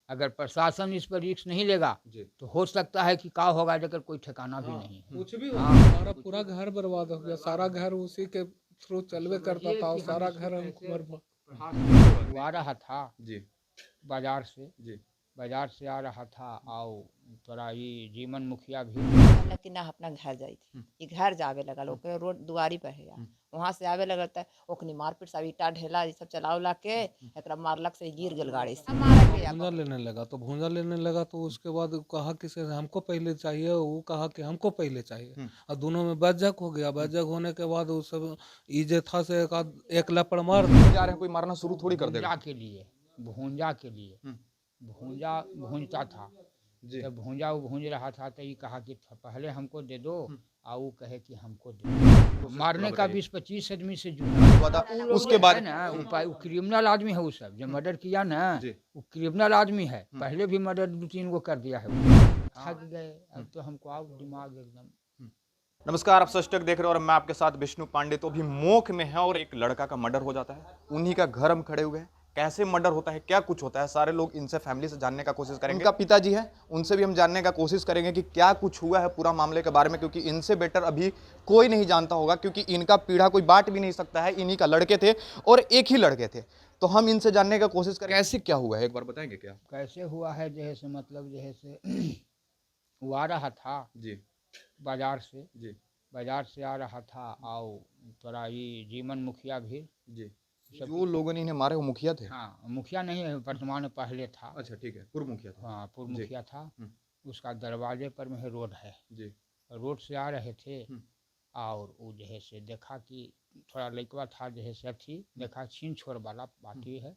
अगर प्रशासन इस पर रिस्क नहीं लेगा जी। तो हो सकता है कि क्या होगा, लेकिन कोई ठिकाना भी नहीं है। कुछ भी हो हाँ, हमारा पूरा घर बर्बाद हो गया, सारा घर उसी के थ्रू चलवे करता था और सारा घर हमको बर्बाद। वो आ रहा था जी। बाजार से जी। आ रहा था और थोड़ा ये जीवन मुखिया भी कहला कि ना अपना घर जाई थी, ये घर जावे लगल, ओके रोड दुआरी पर है, वहाँ से आवे लगता है ओखनी मारपीट सब ईटा ढेला ये सब चला उला के एकरा मारलक से गिर गल गाड़ी से मारा गया। भूंजा लेने लगा तो उसके बाद कहा कि से हमको पहले चाहिए, वो कहा कि हमको पहले चाहिए और दोनों में बजक हो गया। बजक होने के बाद वो सब इजे था से एक लपड़ मार दिया। जा रहे हैं कोई मारना शुरू थोड़ी कर देगा। भूंजा के लिए भूंजा भूंजता था। जी। जब भूंजा वो भूंज रहा था तो ये कहा कि पहले हमको दे दो, और वो कहे कि हमको दे दो। मारने का 20-25 आदमी से जुड़ा था। उसके उसके बाद बाद ना वो क्रिमिनल आदमी है। वो सब जो मर्डर किया ना जी। वो क्रिमिनल आदमी है। पहले भी मर्डर 2-3 गो कर दिया है वो। थक गए अब तो हमको आओ दिमाग एकदम। नमस्कार, आप सच तक देख रहे हो और मैं आपके साथ विष्णु पांडे। तो अभी मोख में है और एक लड़का का मर्डर हो जाता है। उन्हीं का घर हम खड़े हुए हैं। कैसे मर्डर होता है, क्या कुछ होता है, सारे लोग इनसे फैमिली से जानने का कोशिश करेंगे। उनका पिताजी है, उनसे भी हम जानने का कोशिश करेंगे कि क्या कुछ हुआ है पूरा मामले के बारे में, क्योंकि इनसे बेटर अभी कोई नहीं जानता होगा, क्योंकि इनका पीढ़ा कोई बांट भी नहीं सकता है। इन्हीं का लड़के थे और एक ही लड़के थे, तो हम इनसे जानने का कोशिश करें कैसे क्या हुआ है, एक बार बताएंगे क्या? कैसे हुआ है जैसे मतलब जैसे वो आ रहा था जी। बाजार से जी। आ रहा था और थोड़ा ये जीवन मुखिया भी जी। जो लोगों ने इन्हें मारे वो मुखिया थे? हाँ, मुखिया नहीं है, वर्तमान में पहले था। अच्छा, ठीक है, पूर्व मुखिया था। हाँ, पूर्व जी। मुखिया था। उसका दरवाजे पर में रोड है। जी। रोड से आ रहे थे और वो जो है से देखा कि थोड़ा लड़का था जो है से अथी देखा छीन छोड़ वाला पार्टी है।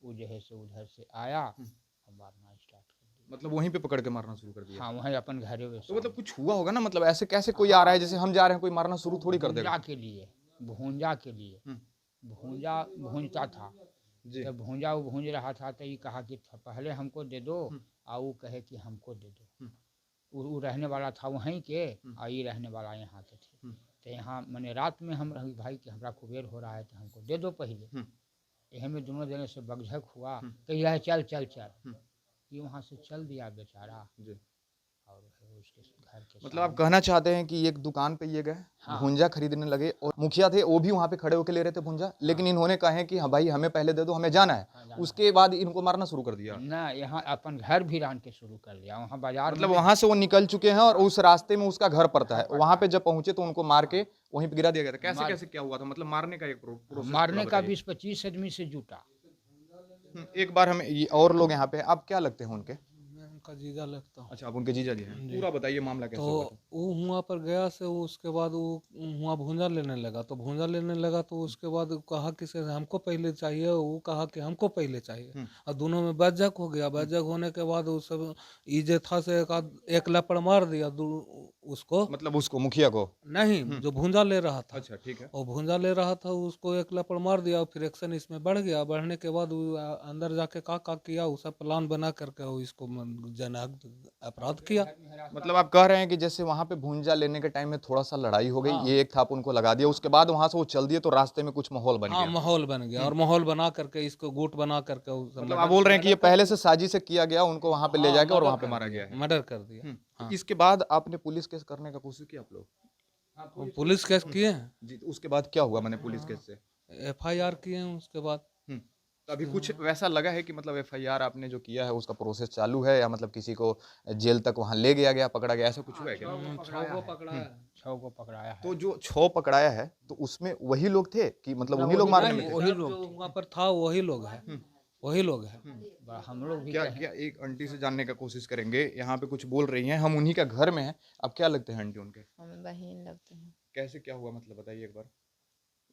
वो जो है से उधर से आया और मारना स्टार्ट कर दिया। मतलब वहीं पे पकड़ के मारना शुरू कर दिया? हाँ, वहीं अपन घरे में। तो मतलब कुछ हुआ होगा ना, मतलब ऐसे कैसे कोई आ रहा है जैसे हम जा रहे हैं, कोई मारना शुरू थोड़ी कर देगा। भूंजा के लिए भूंजा भूंजता था। जब भूंजा वो भूंज रहा था तो ये कहा कि पहले हमको दे दो, और वो कहे कि हमको दे दो। वो रहने वाला था वहीं के और ये रहने वाला यहाँ के थे। तो यहाँ मैंने रात में हम भाई कि हमारा कुबेर हो रहा है तो हमको दे दो पहले। यही में दोनों जने से बगझक हुआ तो यह चल चल चल, ये वहाँ से चल दिया बेचारा। और उसके घर के मतलब आप कहना चाहते हैं कि एक दुकान पे ये गए, भुंजा खरीदने लगे और मुखिया थे वो भी वहाँ पे खड़े होकर ले रहे थे भुंजा, लेकिन इन्होंने कहे कि हाँ भाई हमें पहले दे दो, हमें जाना है। उसके बाद इनको मारना शुरू कर दिया ना, यहाँ अपन घर भी रान के शुरू कर दिया वहाँ बाजार। मतलब वहाँ से वो निकल चुके हैं और उस रास्ते में उसका घर पड़ता है, वहाँ पे जब पहुंचे तो उनको मार के वहीं पे गिरा दिया गया था। कैसे कैसे क्या हुआ था, मतलब मारने का एक प्रोसेस? मारने का 20-25 आदमी से जुटा। एक बार हमें और लोग यहाँ पे, आप क्या लगते हैं उनके? उनका जीजा लगता हूँ। अच्छा, आप उनके जीजा जी हैं। पूरा बताइए मामला कैसे हुआ था? वो वहाँ पर गया से उसके बाद वो वहाँ भूंजा लेने लगा तो उसके बाद कहा कि से हमको पहले चाहिए, वो कहा कि हमको पहले चाहिए और दोनों में बजक हो गया। बजक होने के बाद वो सब इजे था से एक लपड़ मार दिया उसको, मतलब उसको मुखिया को नहीं जो भूंजा ले रहा था। अच्छा, ठीक है। और भूंजा ले रहा था उसको एक लपड़ मार दिया। फिर एक्शन इसमें बढ़ गया। बढ़ने के बाद वो अंदर जाके का किया, वो सब प्लान बना करके वो इसको जनहक अपराध किया। मतलब आप कह रहे हैं कि जैसे वहां पे भूंजा लेने के टाइम में थोड़ा सा लड़ाई हो गई, ये एक थाप उनको लगा दिया, उसके बाद वहां से वो चल दिए तो रास्ते में कुछ माहौल बन हाँ, गया। माहौल बन गया और माहौल बना करके इसको गुट बना करके मतलब आप बोल रहे हैं कि ये पहले से साजिश से किया गया, उनको वहां पे ले जाके और वहां पे मारा गया है। मर्डर कर दिया। तो इसके बाद आपने पुलिस केस करने का कोशिश किया आप लोग? पुलिस केस किए हैं जी। तो उसके बाद क्या हुआ, मैंने पुलिस केस से FIR किए हैं उसके बाद। तो अभी कुछ वैसा लगा है कि मतलब FIR आपने जो किया है उसका प्रोसेस चालू है, या मतलब किसी को जेल तक वहां ले गया पकड़ा गया, ऐसा कुछ हुआ है क्या? 6 को पकड़ा है। 6 को पकड़ाया है। तो जो 6 पकड़ाया है तो उसमें वही लोग थे कि मतलब उन्हीं लोग मारने में थे? वही लोग वहाँ पर था, वही लोग है, वही लोग है। हम लोग भी क्या क्या एक आंटी से जानने का कोशिश करेंगे, यहाँ पे कुछ बोल रही हैं, हम उन्हीं का घर में हैं। अब क्या लगते हैं आंटी उनके? हमें बहन लगते हैं। कैसे क्या हुआ, मतलब बताइए एक बार।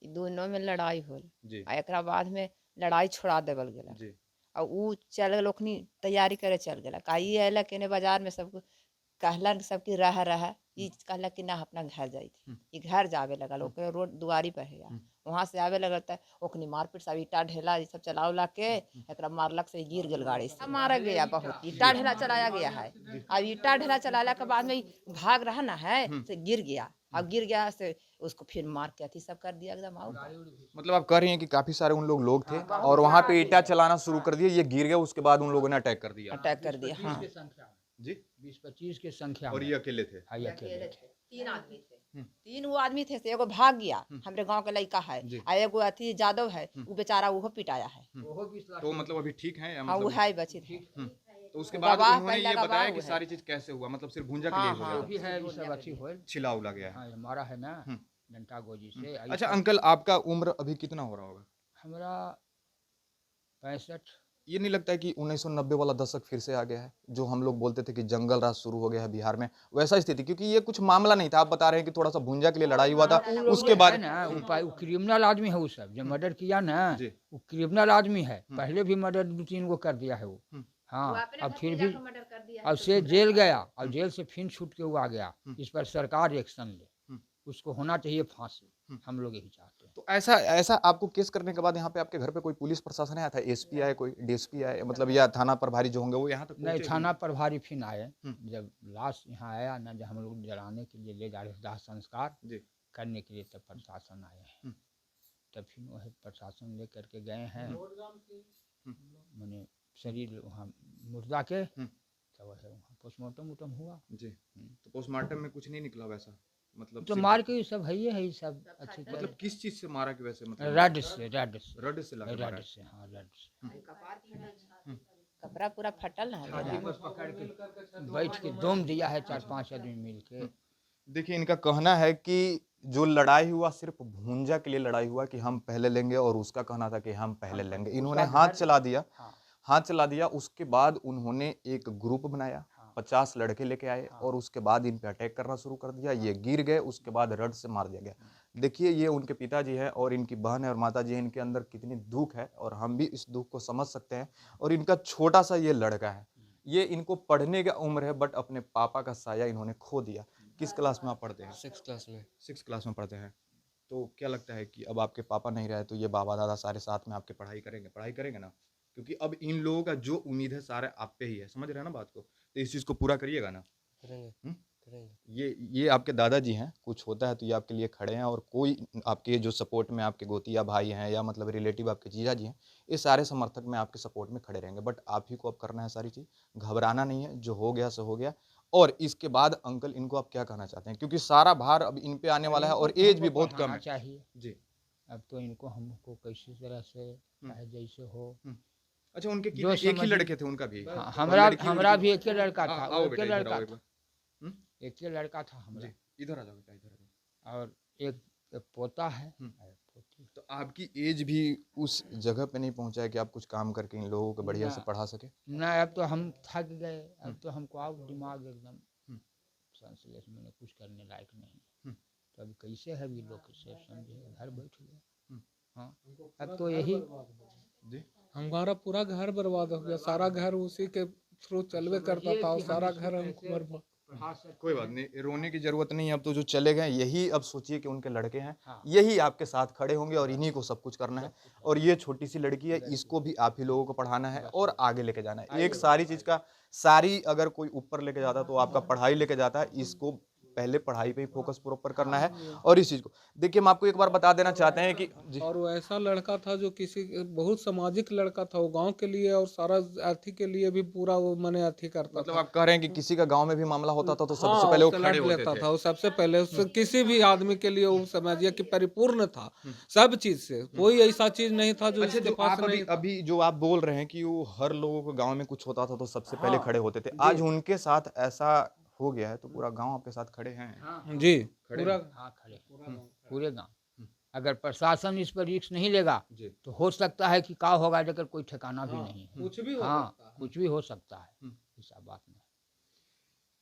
दोनों में लड़ाई होल जी। आ एकरा बाद में लड़ाई छोड़ा देवल गेला जी। और ऊ चल गल ओखनी तैयारी करे चल गेला काई आयला केने बाजार में सब कहला सबकी रह ई कहला कि ना अपना घर जाई थी, ये घर जावे लगल, ओके रोड दुआरी पर है, वहाँ से आवे लगता है ओखनी मारपीट सब ईटा ढेला ये सब चला उला के एकरा मारलक से गिर गल गाड़ी से मारा गया। बहुत ईटा ढेला चलाया गया है और ईटा ढेला चलाने के बाद में भाग रहा ना है से गिर गया अब गिर गया से उसको फिर मार के अथी सब कर दिया एकदम आउट। मतलब आप कह रही हैं कि काफी सारे उन लोग थे और वहां पे ईटा चलाना शुरू कर दिए, ये गिर गया, उसके बाद उन लोगों ने अटैक कर दिया। अटैक कर दिया। हाँ जी 20-25 के संख्या और में। ये अकेले थे? हाँ, ये अकेले थे। 3 आदमी थे। 3 वो आदमी थे से एगो भाग गया, हमरे गांव के लड़का है, जी। आ एगो अथी जादव है, वो बेचारा वो पिटाया है। तो मतलब अभी ठीक है या हाँ वो मतलब? है बची थे। तो उसके बाद गवाह उन्होंने पहला ये गवाह बताया वो कि है। सारी चीज कैसे हुआ, मतलब सिर्फ भूंजा के हाँ, लिए हो हाँ। गया जो भी है ये सब अच्छी होल। छिला उला गया है? हाँ, ये मारा है ना डंटा गोजी से। अच्छा अंकल, आपका उम्र अभी कितना हो रहा होगा? हमारा 65। ये नहीं लगता है कि 1990 वाला दशक फिर से आ गया है, जो हम लोग बोलते थे कि जंगल राज शुरू हो गया है बिहार में, वैसा स्थिति? क्योंकि ये कुछ मामला नहीं था, आप बता रहे हैं कि थोड़ा सा भूंजा के लिए लड़ाई हुआ था, उसके बाद है ना वो क्रिमिनल आदमी है, वो सब जो मर्डर किया ना जी। वो क्रिमिनल आदमी है। पहले भी मर्डर 2-3 गो कर दिया है वो। हाँ, अब फिर भी अब से जेल गया और जेल से फिर छूट के वो आ गया। इस पर सरकार एक्शन ले, उसको होना चाहिए फांसी। हम लोग यही चाहते हैं। तो ऐसा ऐसा आपको केस करने के बाद यहाँ पे आपके घर पे कोई पुलिस प्रशासन आया था? एसपी आए, कोई डीएसपी आए, मतलब या थाना प्रभारी जो होंगे वो यहाँ तक नहीं, पहुंचे? थाना प्रभारी फिर आए। जब लाश यहाँ आया ना, जब हम लोग जलाने के लिए ले जा रहे थे दाह संस्कार जी। करने के लिए, तब प्रशासन आए हैं। तब फिर वह प्रशासन ले करके गए हैं, मैंने शरीर वहाँ मुर्दा के, तो वह वहाँ पोस्टमार्टम उटम हुआ। जी। तो पोस्टमार्टम में कुछ नहीं निकला वैसा, मतलब तो सिर्फ- मार के सब है ये है सब अच्छी तरह। मतलब किस चीज से मारा कि वैसे, मतलब रड से रड से रड से लगा मारा रड है? से, हाँ रड से। कपड़ा पूरा फटल ना है। बस पकड़ के बैठ के दम दिया है 4-5 आदमी मिल के। देखिए इनका कहना है कि जो लड़ाई हुआ सिर्फ भूंजा के लिए लड़ाई हुआ, कि हम पहले लेंगे, और उसका कहना था कि हम पहले लेंगे। इन्होंने हाथ चला दिया, हाथ चला दिया, उसके बाद उन्होंने एक ग्रुप बनाया, 50 लड़के लेके आए और उसके बाद इन पे अटैक करना शुरू कर दिया। ये गिर गए, उसके बाद रड से मार दिया गया। देखिए ये उनके पिताजी है और इनकी बहन है और माताजी है, इनके अंदर कितनी दुख है और हम भी इस दुख को समझ सकते हैं। और इनका छोटा सा ये लड़का है, ये इनको पढ़ने का उम्र है, बट अपने पापा का साया इन्होंने खो दिया। किस क्लास में आप पढ़ते हैं? 6 क्लास में। 6 क्लास में पढ़ते हैं। तो क्या लगता है कि अब आपके पापा नहीं रहे तो ये बाबा दादा सारे साथ में आपके पढ़ाई करेंगे ना? क्योंकि अब इन लोगों का जो उम्मीद है सारे आप पे ही है, समझ रहे हैं ना बात को? तो इस चीज़ को पूरा करिएगा ना? करेंगे करेंगे। ये आपके दादाजी हैं, कुछ होता है तो ये आपके लिए खड़े हैं, और कोई आपके जो सपोर्ट में आपके गोतिया भाई हैं या मतलब रिलेटिव आपके जीजा जी हैं, ये सारे समर्थक में आपके सपोर्ट में खड़े रहेंगे। बट आप ही को अब करना है सारी चीज़, घबराना नहीं है, जो हो गया सो हो गया। और इसके बाद अंकल इनको आप क्या कहना चाहते हैं, क्योंकि सारा भार अब इन पे आने वाला है और एज भी बहुत कम है चाहिए जी। अब तो इनको हमको कैसी तरह से चाहे जैसे हो। अच्छा उनके जो एक ही समझ- लड़के थे उनका भी? हाँ, और हमरा लड़की- हमरा लड़की- भी एक ही लड़का था, आओ एक बेटा, ही इधर लड़का आओ एक था, बार। एक ही लड़का था हमरा। जी, इधर आ जाओ बेटा, इधर आ जाओ। और एक पोता है और पोती। तो आपकी एज भी उस जगह पे नहीं पहुंचा है कि आप कुछ काम करके इन लोगों को बढ़िया से पढ़ा सके? ना, अब तो हम थक गए, अब तो हमको आओ दिमाग एकदम सेंसलेस, मैंने कुछ करने लायक नहीं। तो अब कैसे है भी लोग से समझे, घर बैठ गए। हाँ, अब तो यही जी। हमारा पूरा घर बर्बाद हो गया, सारा घर उसी के थ्रू चलवे करता था और सारा घर हमको बर्बाद। कोई बात नहीं, रोने की जरूरत नहीं है। अब तो जो चले गए यही, अब सोचिए कि उनके लड़के हैं, हाँ। यही आपके साथ खड़े होंगे और इन्हीं को सब कुछ करना है। और ये छोटी सी लड़की है, इसको भी आप ही लोगों को पढ़ाना है और आगे लेके जाना है। एक सारी चीज का सारी अगर कोई ऊपर लेके जाता तो आपका पढ़ाई लेके जाता है, इसको पहले पढ़ाई पे ही फोकस प्रॉपर करना है। और इस चीज को देखिए, हम आपको एक बार बता देना चाहते हैं कि जी। और वो ऐसा लड़का था जो किसी बहुत सामाजिक लड़का था, वो गांव के लिए और सारा अर्थी के लिए भी पूरा वो मने अर्थी करता मतलब था। आप कह रहे हैं कि किसी का गांव में भी मामला होता था तो सबसे हाँ, पहले वो उससे खड़े लड़ होते लेता थे। था, वो सबसे पहले उससे किसी भी आदमी के लिए वो समझिए कि परिपूर्ण था सब चीज से, कोई ऐसा चीज नहीं था जो अच्छा, उसके जो पास आप नहीं था। अभी जो आप बोल रहे हैं कि वो हर लोगों को गांव में कुछ होता था तो सबसे पहले खड़े होते थे, आज उनके साथ ऐसा हो गया है तो पूरा गांव आपके साथ खड़े हैं। जी खड़े पूरा हैं। हाँ खड़े पूरे गांव। अगर प्रशासन इस पर रिस्क नहीं लेगा जी। तो हो सकता है कि क्या होगा, लेकिन कोई ठिकाना भी नहीं है। कुछ भी हो हाँ, सकता है। कुछ भी हो सकता है, ऐसा बात नहीं।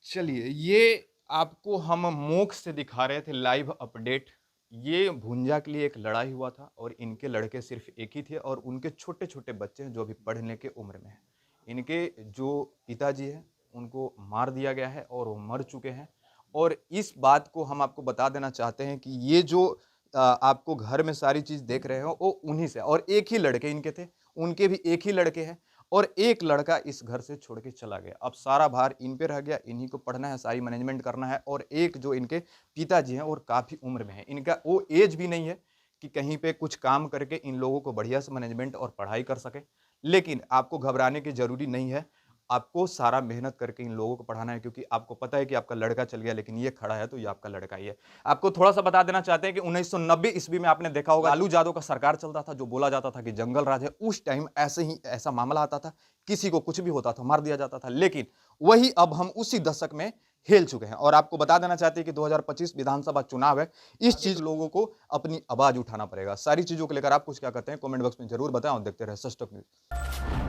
चलिए, ये आपको हम मोख से दिखा रहे थे लाइव अपडेट। ये भुंजा के लिए एक लड़ाई हुआ था और इनके लड़के सिर्फ एक ही थे और उनके छोटे छोटे बच्चे हैं जो अभी पढ़ने के उम्र में हैं। इनके जो पिताजी हैं उनको मार दिया गया है और वो मर चुके हैं। और इस बात को हम आपको बता देना चाहते हैं कि ये जो आपको घर में सारी चीज़ देख रहे हो वो उन्हीं से, और एक ही लड़के इनके थे, उनके भी एक ही लड़के हैं। और एक लड़का इस घर से छोड़ के चला गया। अब सारा भार इन पे रह गया, इन्हीं को पढ़ना है, सारी मैनेजमेंट करना है। और एक जो इनके पिताजी हैं और काफ़ी उम्र में है, इनका वो एज भी नहीं है कि कहीं पे कुछ काम करके इन लोगों को बढ़िया से मैनेजमेंट और पढ़ाई कर सके। लेकिन आपको घबराने की ज़रूरी नहीं है, आपको सारा मेहनत करके इन लोगों को पढ़ाना है, क्योंकि आपको पता है कि आपका लड़का चल गया, लेकिन ये खड़ा है तो ये आपका लड़का ही है। आपको थोड़ा सा बता देना चाहते हैं कि 1990 ईस्वी में आपने देखा होगा लालू यादव का सरकार चलता था, जो बोला जाता था कि जंगल राज है। उस टाइम ऐसा मामला आता था, किसी को कुछ भी होता था मार दिया जाता था। लेकिन वही अब हम उसी दशक में हिल चुके हैं। और आपको बता देना चाहते हैं कि 2025 विधानसभा चुनाव है, इस चीज लोगों को अपनी आवाज उठाना पड़ेगा। सारी चीजों को लेकर आप कुछ क्या करते हैं कमेंट बॉक्स में जरूर बताएं और देखते रहे सच तक न्यूज़।